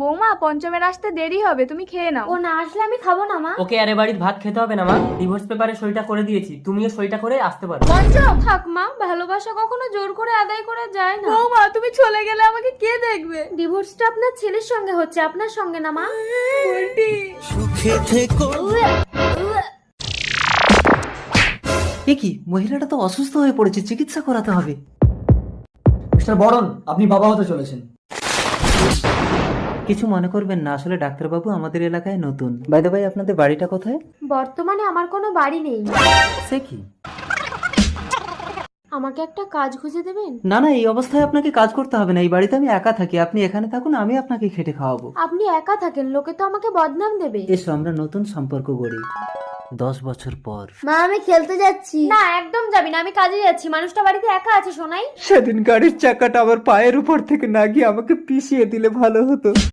বৌমা পঞ্চমের আসতে দেরি হবে, তুমি খেয়ে নাও। ও না আসলে আমি খাবো না মা। ওকে আরে বাড়ির ভাত খেতে হবে না মা, ডিভোর্স পেপারে সইটা করে দিয়েছি, তুমিও সইটা করে আসতে পারো। পঞ্চম থাক মা, ভালোবাসা কখনো জোর করে আদায় করা যায় না। বৌমা তুমি চলে গেলে আমাকে কে দেখবে? ডিভোর্সটা আপনার ছেলের সঙ্গে হচ্ছে, আপনার সঙ্গে না মা। এ কি, মহিলাটা তো অসুস্থ হয়ে পড়েছে, চিকিৎসা করাতে হবে। মিস্টার বরণ, আপনি বাবা হতে চলেছেন। কিছু মনে করবেন না, আসলে ডাক্তারবাবু আমাদের এলাকায় নতুন। বাই দ্য বাই, আপনাদের বাড়িটা কোথায়? বর্তমানে আমার কোনো বাড়ি নেই। সে কি? আমাকে একটা কাজ খুঁজে দেবেন? না না, এই অবস্থায় আপনাকে কাজ করতে হবে না, এই বাড়িতে আমি একা থাকি, আপনি এখানে থাকুন, আমি আপনাকে খেটে খাওয়াবো। আপনি একা থাকেন, লোকে তো আমাকে বদনাম দেবে। এসো আমরা নতুন সম্পর্ক গড়ি 10 বছর পর। মা আমি খেলতে যাচ্ছি। না একদম যাবি না, আমি কাজে যাচ্ছি। মানুষটা বাড়িতে একা আছে শোনাই। সেদিন গাড়ির চাকাটা আমার পায়ের উপর থেকে না গিয়ে আমাকে পিষিয়ে দিলে ভালো হতো।